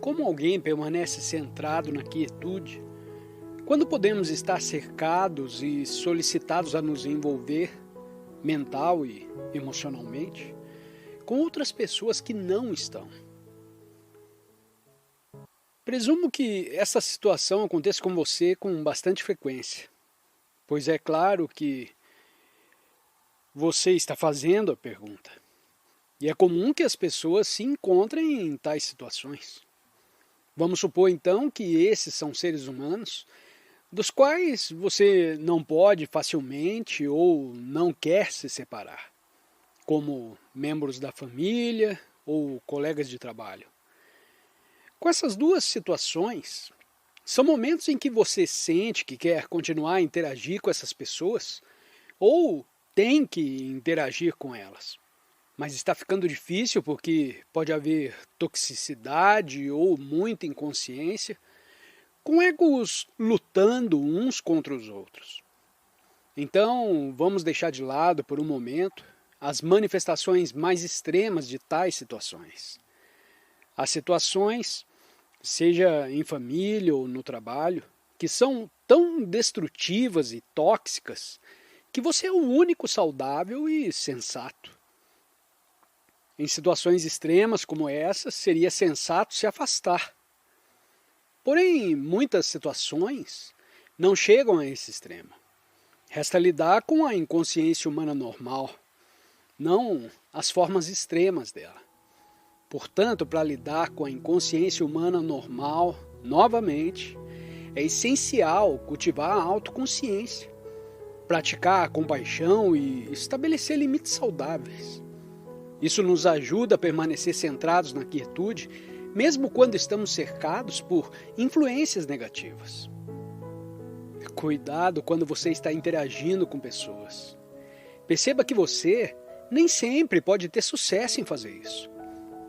como alguém permanece centrado na quietude quando podemos estar cercados e solicitados a nos envolver mental e emocionalmente com outras pessoas que não estão? Presumo que essa situação aconteça com você com bastante frequência, pois é claro que você está fazendo a pergunta. E é comum que as pessoas se encontrem em tais situações. Vamos supor então que esses são seres humanos dos quais você não pode facilmente ou não quer se separar, como membros da família ou colegas de trabalho. Com essas duas situações, são momentos em que você sente que quer continuar a interagir com essas pessoas ou tem que interagir com elas, mas está ficando difícil porque pode haver toxicidade ou muita inconsciência, com egos lutando uns contra os outros. Então, vamos deixar de lado por um momento as manifestações mais extremas de tais situações. As situações, seja em família ou no trabalho, que são tão destrutivas e tóxicas que você é o único saudável e sensato. Em situações extremas como essa, seria sensato se afastar. Porém, muitas situações não chegam a esse extremo. Resta lidar com a inconsciência humana normal, não as formas extremas dela. Portanto, para lidar com a inconsciência humana normal, novamente, é essencial cultivar a autoconsciência, praticar a compaixão e estabelecer limites saudáveis. Isso nos ajuda a permanecer centrados na quietude, mesmo quando estamos cercados por influências negativas. Cuidado quando você está interagindo com pessoas. Perceba que você nem sempre pode ter sucesso em fazer isso.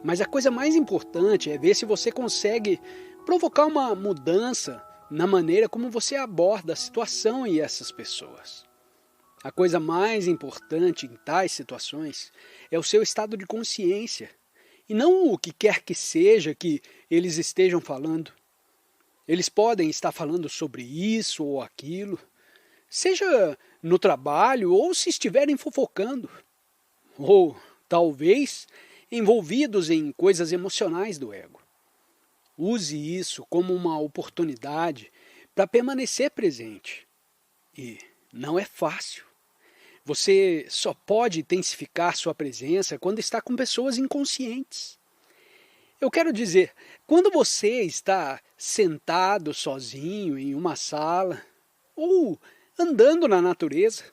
Mas a coisa mais importante é ver se você consegue provocar uma mudança na maneira como você aborda a situação e essas pessoas. A coisa mais importante em tais situações é o seu estado de consciência, e não o que quer que seja que eles estejam falando. Eles podem estar falando sobre isso ou aquilo, seja no trabalho ou se estiverem fofocando, ou talvez envolvidos em coisas emocionais do ego. Use isso como uma oportunidade para permanecer presente. E não é fácil. Você só pode intensificar sua presença quando está com pessoas inconscientes. Eu quero dizer, quando você está sentado sozinho em uma sala ou andando na natureza,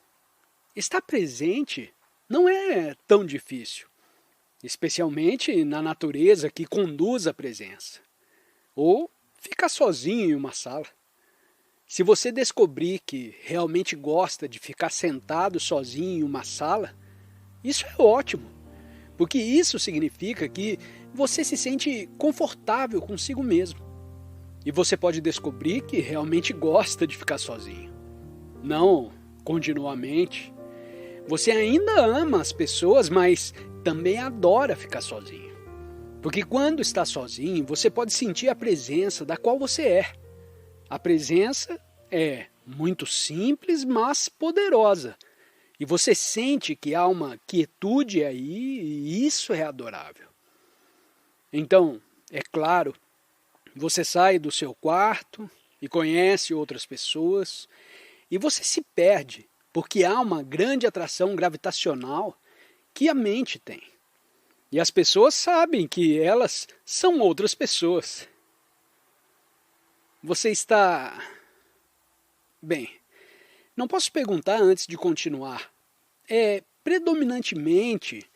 estar presente não é tão difícil, especialmente na natureza que conduz à presença, ou ficar sozinho em uma sala. Se você descobrir que realmente gosta de ficar sentado sozinho em uma sala, isso é ótimo, porque isso significa que você se sente confortável consigo mesmo. E você pode descobrir que realmente gosta de ficar sozinho. Não continuamente. Você ainda ama as pessoas, mas também adora ficar sozinho. Porque quando está sozinho, você pode sentir a presença da qual você é. A presença é muito simples, mas poderosa. E você sente que há uma quietude aí, e isso é adorável. Então, é claro, você sai do seu quarto e conhece outras pessoas, e você se perde, porque há uma grande atração gravitacional que a mente tem. E as pessoas sabem que elas são outras pessoas. Você está... Bem, não posso perguntar antes de continuar. Predominantemente,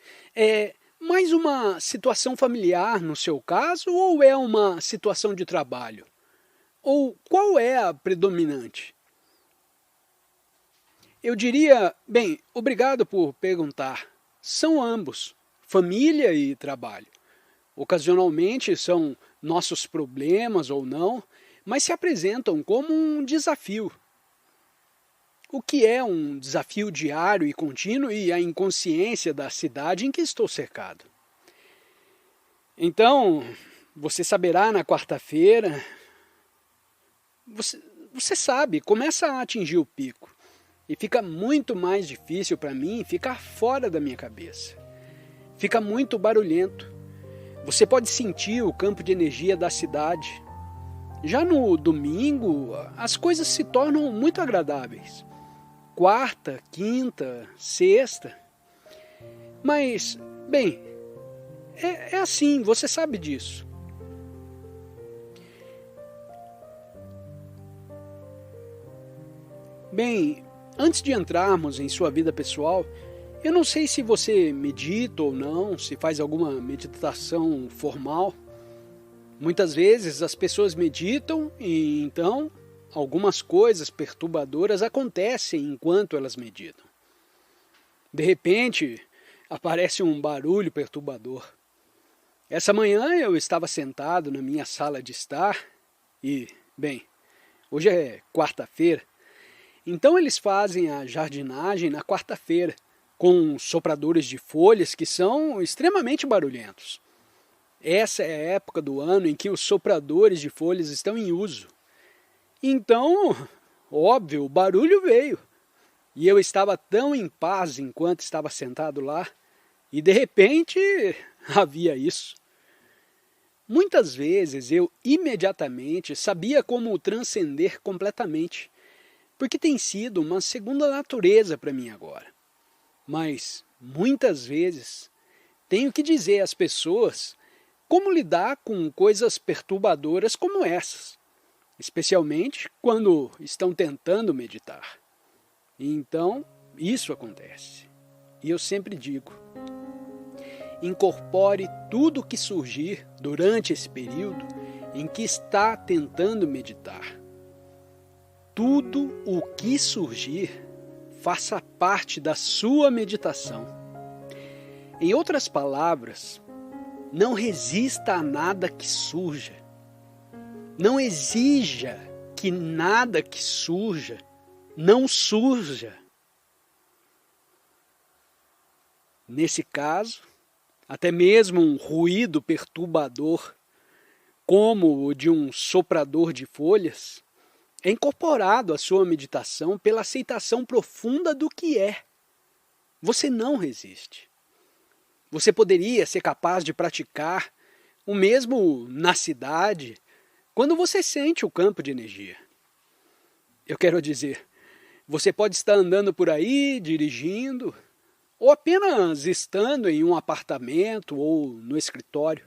mais uma situação familiar no seu caso ou é uma situação de trabalho? Ou qual é a predominante? Eu diria, bem, obrigado por perguntar. São ambos, família e trabalho. Ocasionalmente são nossos problemas ou não, mas se apresentam como um desafio. O que é um desafio diário e contínuo e a inconsciência da cidade em que estou cercado. Então, você saberá na quarta-feira, você sabe, começa a atingir o pico. E fica muito mais difícil para mim ficar fora da minha cabeça. Fica muito barulhento. Você pode sentir o campo de energia da cidade. Já no domingo, as coisas se tornam muito agradáveis. Quarta, quinta, sexta. Mas, bem, é assim, você sabe disso. Bem, antes de entrarmos em sua vida pessoal, eu não sei se você medita ou não, se faz alguma meditação formal. Muitas vezes as pessoas meditam e então algumas coisas perturbadoras acontecem enquanto elas meditam. De repente, aparece um barulho perturbador. Essa manhã eu estava sentado na minha sala de estar e, bem, hoje é quarta-feira, então eles fazem a jardinagem na quarta-feira, com sopradores de folhas que são extremamente barulhentos. Essa é a época do ano em que os sopradores de folhas estão em uso. Então, óbvio, o barulho veio. E eu estava tão em paz enquanto estava sentado lá, e de repente havia isso. Muitas vezes eu imediatamente sabia como transcender completamente, porque tem sido uma segunda natureza para mim agora. Mas, muitas vezes, tenho que dizer às pessoas como lidar com coisas perturbadoras como essas, especialmente quando estão tentando meditar. Então, isso acontece. E eu sempre digo, incorpore tudo o que surgir durante esse período em que está tentando meditar. Tudo o que surgir, faça parte da sua meditação. Em outras palavras, não resista a nada que surja. Não exija que nada que surja não surja. Nesse caso, até mesmo um ruído perturbador, como o de um soprador de folhas, é incorporado à sua meditação pela aceitação profunda do que é. Você não resiste. Você poderia ser capaz de praticar o mesmo na cidade, quando você sente o campo de energia. Eu quero dizer, você pode estar andando por aí, dirigindo, ou apenas estando em um apartamento ou no escritório.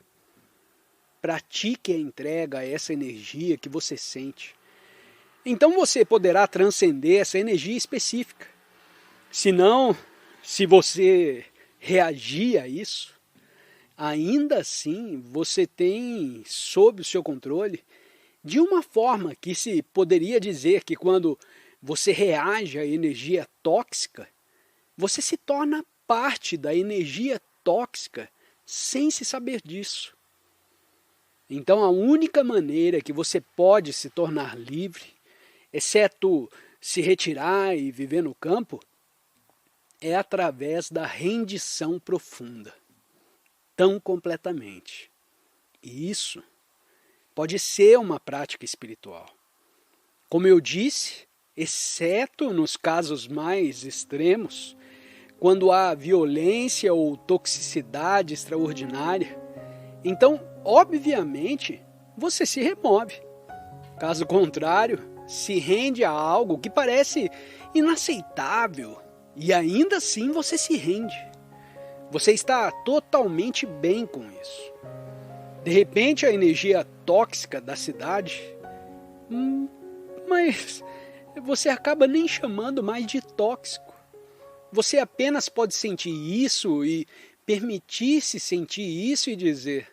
Pratique a entrega a essa energia que você sente. Então você poderá transcender essa energia específica. Senão, se você reagir a isso, ainda assim você tem sob o seu controle de uma forma que se poderia dizer que quando você reage à energia tóxica, você se torna parte da energia tóxica sem se saber disso. Então a única maneira que você pode se tornar livre, exceto se retirar e viver no campo, é através da rendição profunda, tão completamente. E isso pode ser uma prática espiritual. Como eu disse, exceto nos casos mais extremos, quando há violência ou toxicidade extraordinária, então, obviamente, você se remove. Caso contrário, se rende a algo que parece inaceitável e ainda assim você se rende. Você está totalmente bem com isso. De repente a energia tóxica da cidade, mas você acaba nem chamando mais de tóxico. Você apenas pode sentir isso e permitir-se sentir isso e dizer,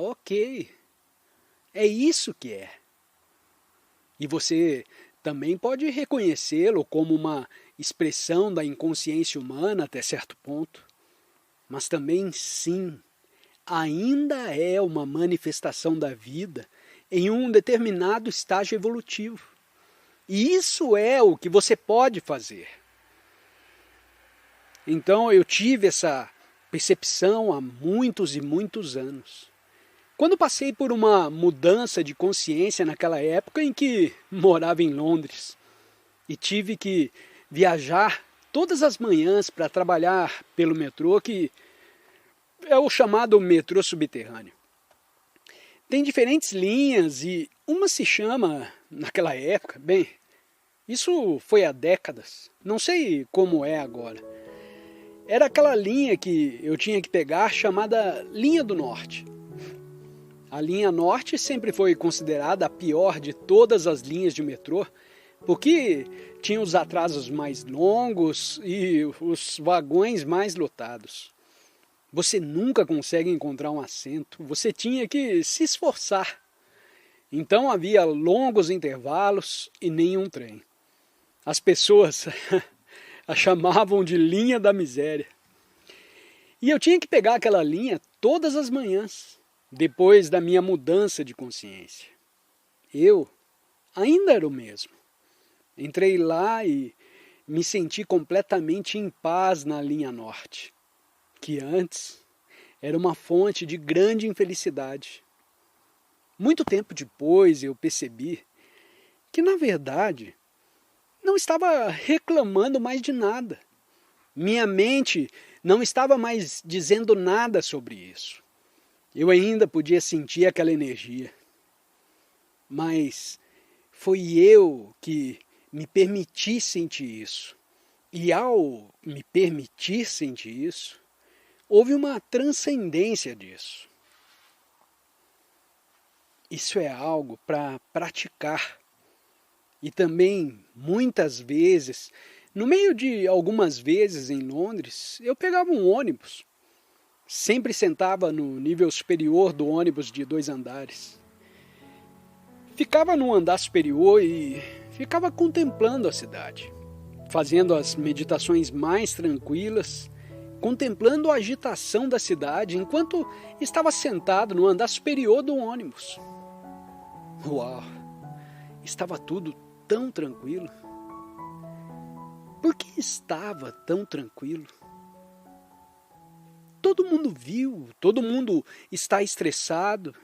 ok, é isso que é. E você também pode reconhecê-lo como uma expressão da inconsciência humana até certo ponto, mas também sim, ainda é uma manifestação da vida em um determinado estágio evolutivo. E isso é o que você pode fazer. Então eu tive essa percepção há muitos e muitos anos. Quando passei por uma mudança de consciência naquela época em que morava em Londres e tive que viajar todas as manhãs para trabalhar pelo metrô, que é o chamado metrô subterrâneo. Tem diferentes linhas e uma se chama, naquela época, bem, isso foi há décadas, não sei como é agora. Era aquela linha que eu tinha que pegar chamada Linha do Norte. A linha norte sempre foi considerada a pior de todas as linhas de metrô, porque tinha os atrasos mais longos e os vagões mais lotados. Você nunca consegue encontrar um assento, você tinha que se esforçar. Então havia longos intervalos e nenhum trem. As pessoas a chamavam de linha da miséria. E eu tinha que pegar aquela linha todas as manhãs, depois da minha mudança de consciência. Eu ainda era o mesmo. Entrei lá e me senti completamente em paz na linha norte, que antes era uma fonte de grande infelicidade. Muito tempo depois eu percebi que, na verdade, não estava reclamando mais de nada. Minha mente não estava mais dizendo nada sobre isso. Eu ainda podia sentir aquela energia. Mas foi eu que me permiti sentir isso. E ao me permitir sentir isso, houve uma transcendência disso. Isso é algo para praticar. E também, muitas vezes, no meio de algumas vezes em Londres, eu pegava um ônibus. Sempre sentava no nível superior do ônibus de 2 andares. Ficava no andar superior e ficava contemplando a cidade, fazendo as meditações mais tranquilas, contemplando a agitação da cidade enquanto estava sentado no andar superior do ônibus. Uau! Estava tudo tão tranquilo. Por que estava tão tranquilo? Todo mundo viu, todo mundo está estressado.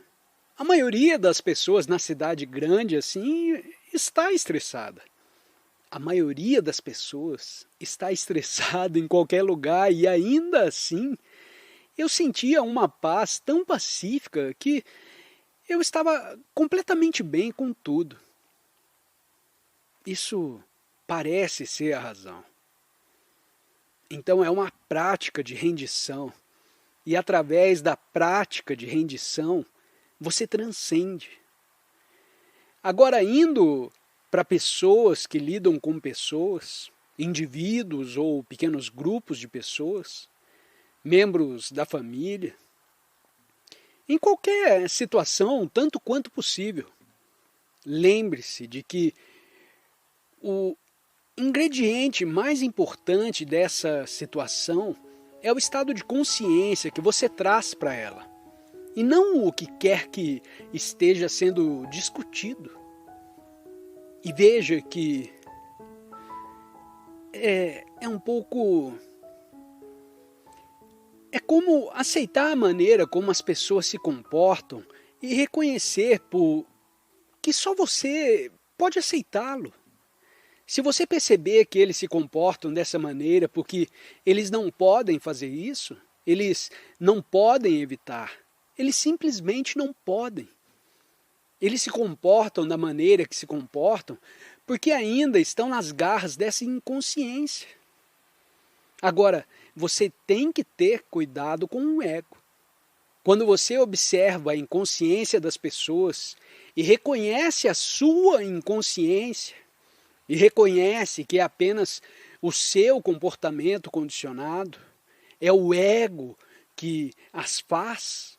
A maioria das pessoas na cidade grande assim está estressada. A maioria das pessoas está estressada em qualquer lugar e ainda assim eu sentia uma paz tão pacífica que eu estava completamente bem com tudo. Isso parece ser a razão. Então é uma prática de rendição. E através da prática de rendição, você transcende. Agora, indo para pessoas que lidam com pessoas, indivíduos ou pequenos grupos de pessoas, membros da família, em qualquer situação, tanto quanto possível, lembre-se de que o ingrediente mais importante dessa situação é o estado de consciência que você traz para ela, e não o que quer que esteja sendo discutido. E veja que é um pouco... É como aceitar a maneira como as pessoas se comportam e reconhecer que só você pode aceitá-lo. Se você perceber que eles se comportam dessa maneira porque eles não podem fazer isso, eles não podem evitar, eles simplesmente não podem. Eles se comportam da maneira que se comportam porque ainda estão nas garras dessa inconsciência. Agora, você tem que ter cuidado com o ego. Quando você observa a inconsciência das pessoas e reconhece a sua inconsciência, e reconhece que é apenas o seu comportamento condicionado, é o ego que as faz,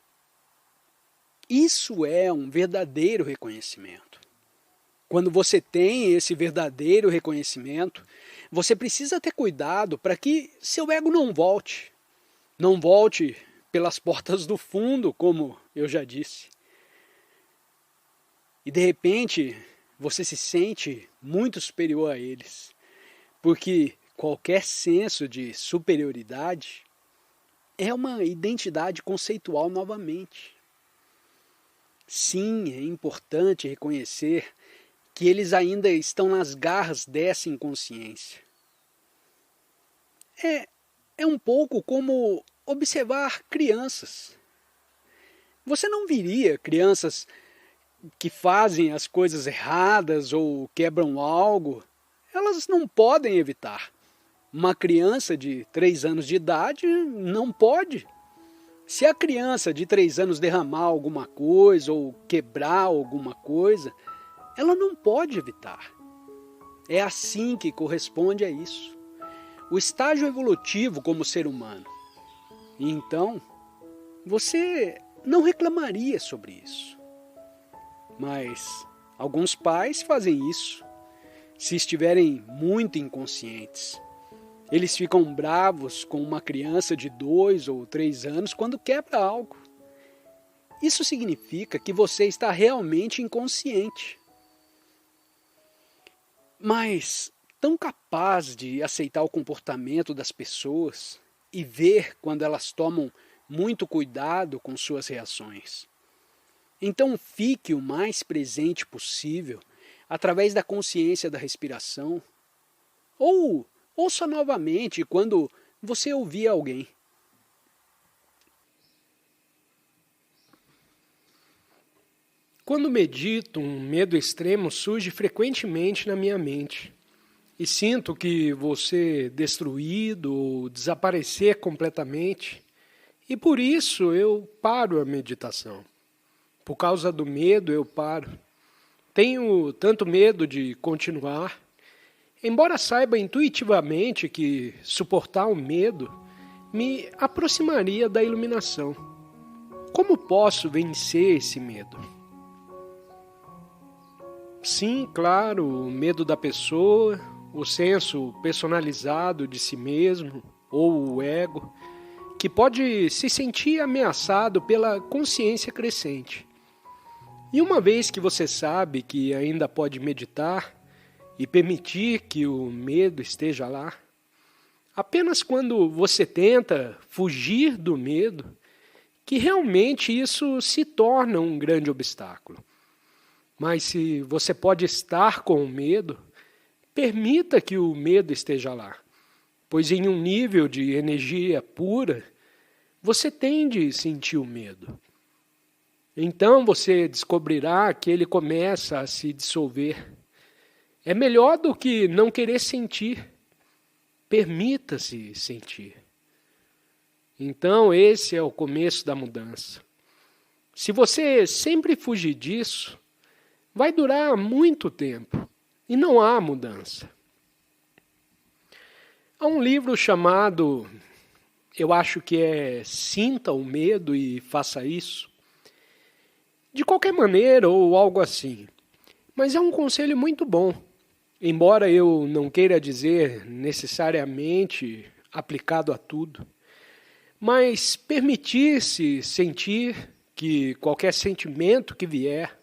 isso é um verdadeiro reconhecimento. Quando você tem esse verdadeiro reconhecimento, você precisa ter cuidado para que seu ego não volte. Não volte pelas portas do fundo, como eu já disse. E de repente você se sente muito superior a eles, porque qualquer senso de superioridade é uma identidade conceitual novamente. Sim, é importante reconhecer que eles ainda estão nas garras dessa inconsciência. É um pouco como observar crianças. Você não viria crianças que fazem as coisas erradas ou quebram algo, elas não podem evitar. Uma criança de 3 anos de idade não pode. Se a criança de 3 anos derramar alguma coisa ou quebrar alguma coisa, ela não pode evitar. É assim que corresponde a isso. O estágio evolutivo como ser humano. E então, você não reclamaria sobre isso. Mas alguns pais fazem isso, se estiverem muito inconscientes. Eles ficam bravos com uma criança de 2 ou 3 anos quando quebra algo. Isso significa que você está realmente inconsciente. Mas tão capaz de aceitar o comportamento das pessoas e ver quando elas tomam muito cuidado com suas reações. Então fique o mais presente possível através da consciência da respiração. Ou ouça novamente quando você ouvir alguém. Quando medito, um medo extremo surge frequentemente na minha mente. E sinto que vou ser destruído ou desaparecer completamente. E por isso eu paro a meditação. Por causa do medo eu paro. Tenho tanto medo de continuar. Embora saiba intuitivamente que suportar o medo me aproximaria da iluminação. Como posso vencer esse medo? Sim, claro, o medo da pessoa, o senso personalizado de si mesmo, ou o ego, que pode se sentir ameaçado pela consciência crescente. E uma vez que você sabe que ainda pode meditar e permitir que o medo esteja lá, apenas quando você tenta fugir do medo, que realmente isso se torna um grande obstáculo. Mas se você pode estar com o medo, permita que o medo esteja lá, pois em um nível de energia pura, você tem de sentir o medo. Então você descobrirá que ele começa a se dissolver. É melhor do que não querer sentir. Permita-se sentir. Então esse é o começo da mudança. Se você sempre fugir disso, vai durar muito tempo e não há mudança. Há um livro chamado, eu acho que é Sinta o Medo e Faça Isso. De qualquer maneira ou algo assim. Mas é um conselho muito bom. Embora eu não queira dizer necessariamente aplicado a tudo. Mas permitir-se sentir que qualquer sentimento que vier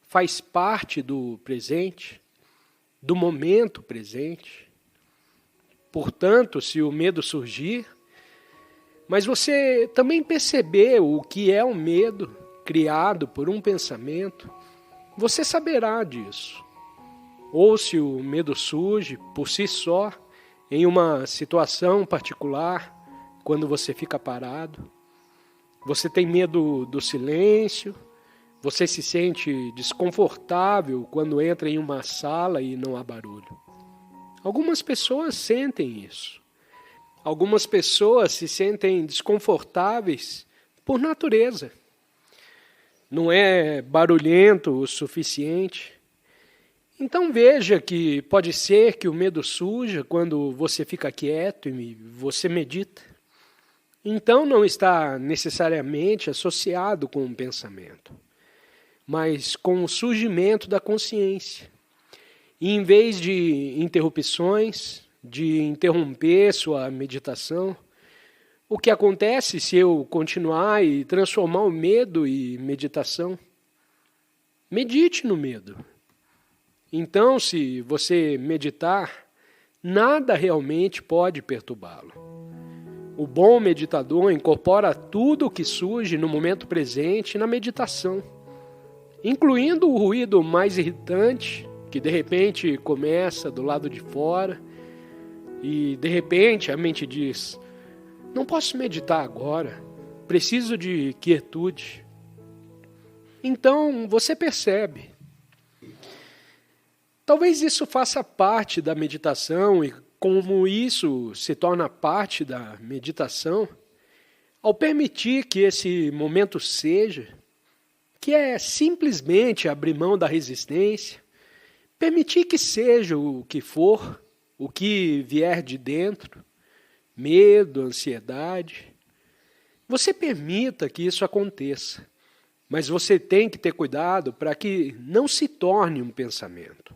faz parte do presente, do momento presente. Portanto, se o medo surgir, mas você também percebeu o que é o medo criado por um pensamento, você saberá disso. Ou se o medo surge por si só, em uma situação particular, quando você fica parado, você tem medo do silêncio, você se sente desconfortável quando entra em uma sala e não há barulho. Algumas pessoas sentem isso. Algumas pessoas se sentem desconfortáveis por natureza. Não é barulhento o suficiente. Então veja que pode ser que o medo surja quando você fica quieto e você medita. Então não está necessariamente associado com um pensamento, mas com o surgimento da consciência. E em vez de interrupções, de interromper sua meditação, o que acontece se eu continuar e transformar o medo em meditação? Medite no medo. Então, se você meditar, nada realmente pode perturbá-lo. O bom meditador incorpora tudo o que surge no momento presente na meditação. incluindo o ruído mais irritante, que de repente começa do lado de fora, e de repente a mente diz: não posso meditar agora, preciso de quietude. Então você percebe. Talvez isso faça parte da meditação, e como isso se torna parte da meditação, ao permitir que esse momento seja, que é simplesmente abrir mão da resistência, permitir que seja o que for, o que vier de dentro, medo, ansiedade, você permita que isso aconteça, mas você tem que ter cuidado para que não se torne um pensamento.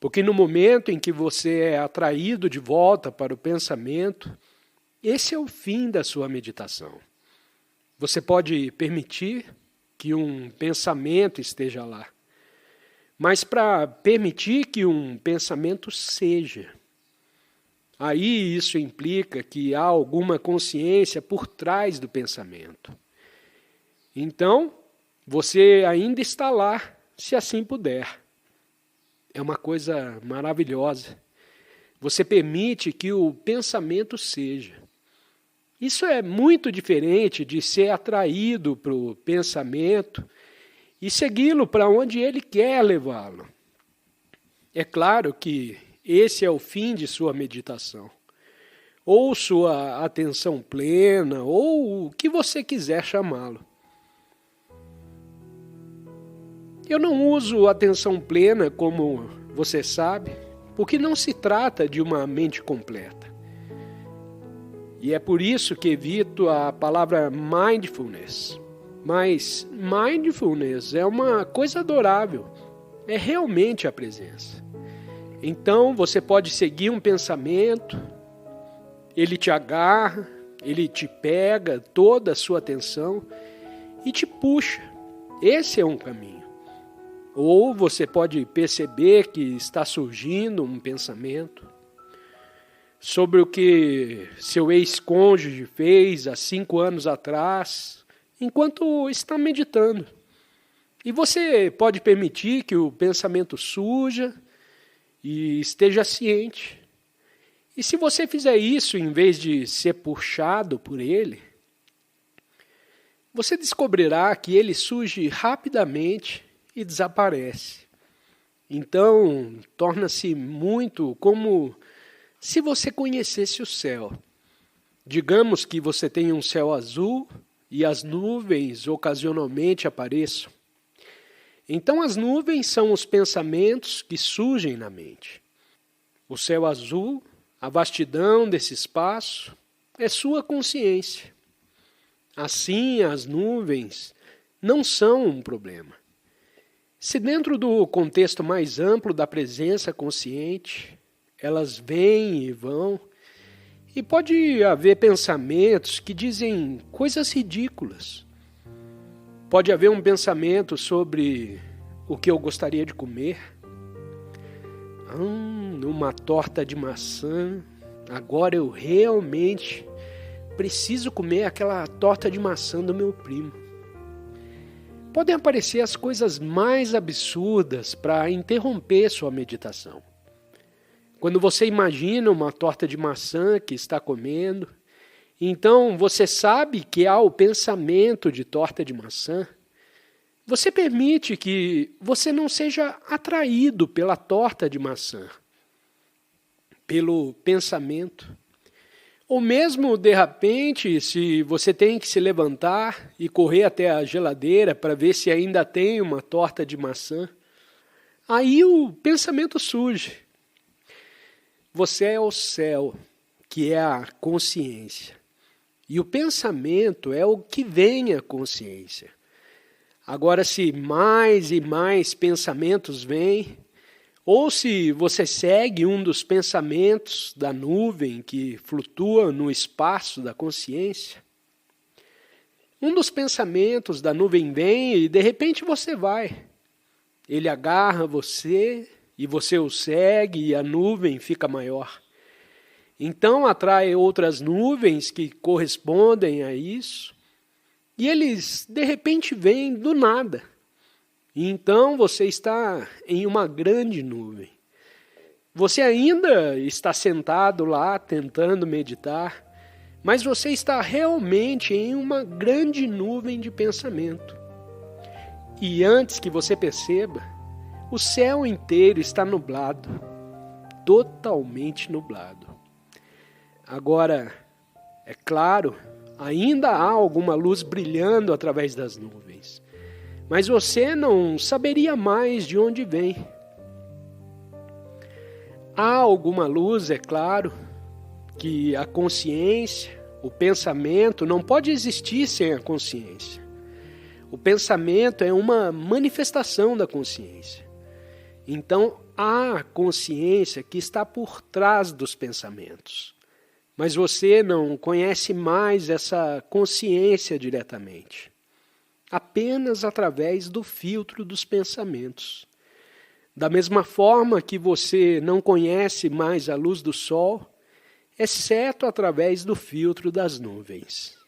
Porque no momento em que você é atraído de volta para o pensamento, esse é o fim da sua meditação. Você pode permitir que um pensamento esteja lá, mas para permitir que um pensamento seja. Aí isso implica que há alguma consciência por trás do pensamento. Então, você ainda está lá, se assim puder. É uma coisa maravilhosa. Você permite que o pensamento seja. Isso é muito diferente de ser atraído para o pensamento e segui-lo para onde ele quer levá-lo. É claro que esse é o fim de sua meditação, ou sua atenção plena, ou o que você quiser chamá-lo. Eu não uso atenção plena, como você sabe, porque não se trata de uma mente completa. E é por isso que evito a palavra mindfulness. Mas mindfulness é uma coisa adorável, é realmente a presença. Então você pode seguir um pensamento, ele te agarra, ele te pega toda a sua atenção e te puxa. Esse é um caminho. Ou você pode perceber que está surgindo um pensamento sobre o que seu ex-cônjuge fez há 5 anos atrás, enquanto está meditando. E você pode permitir que o pensamento surja e esteja ciente. E se você fizer isso, em vez de ser puxado por ele, você descobrirá que ele surge rapidamente e desaparece. Então, torna-se muito como se você conhecesse o céu. Digamos que você tem um céu azul e as nuvens ocasionalmente apareçam. Então, as nuvens são os pensamentos que surgem na mente. O céu azul, a vastidão desse espaço, é sua consciência. Assim, as nuvens não são um problema. Se dentro do contexto mais amplo da presença consciente, elas vêm e vão, e pode haver pensamentos que dizem coisas ridículas. Pode haver um pensamento sobre o que eu gostaria de comer. Uma torta de maçã. Agora eu realmente preciso comer aquela torta de maçã do meu primo. Podem aparecer as coisas mais absurdas para interromper sua meditação. Quando você imagina uma torta de maçã que está comendo, então você sabe que há o pensamento de torta de maçã, você permite que você não seja atraído pela torta de maçã, pelo pensamento. Ou mesmo, de repente, se você tem que se levantar e correr até a geladeira para ver se ainda tem uma torta de maçã, aí o pensamento surge. Você é o céu, que é a consciência. E o pensamento é o que vem à consciência. Agora, se mais e mais pensamentos vêm, ou se você segue um dos pensamentos da nuvem que flutua no espaço da consciência, um dos pensamentos da nuvem vem e de repente você vai. Ele agarra você e você o segue e a nuvem fica maior. Então atrai outras nuvens que correspondem a isso e eles de repente vêm do nada. E então você está em uma grande nuvem. Você ainda está sentado lá tentando meditar, mas você está realmente em uma grande nuvem de pensamento. E antes que você perceba, o céu inteiro está nublado, totalmente nublado. Agora, é claro, ainda há alguma luz brilhando através das nuvens, mas você não saberia mais de onde vem. Há alguma luz, é claro, que a consciência, o pensamento, não pode existir sem a consciência. O pensamento é uma manifestação da consciência. Então, há a consciência que está por trás dos pensamentos. Mas você não conhece mais essa consciência diretamente. Apenas através do filtro dos pensamentos. Da mesma forma que você não conhece mais a luz do sol, exceto através do filtro das nuvens.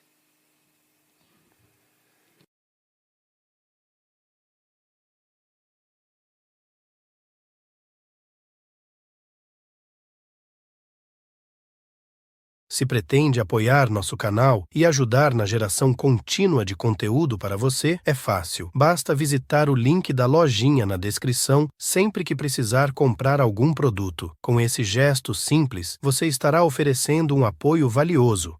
Se pretende apoiar nosso canal e ajudar na geração contínua de conteúdo para você, é fácil. Basta visitar o link da lojinha na descrição sempre que precisar comprar algum produto. Com esse gesto simples, você estará oferecendo um apoio valioso.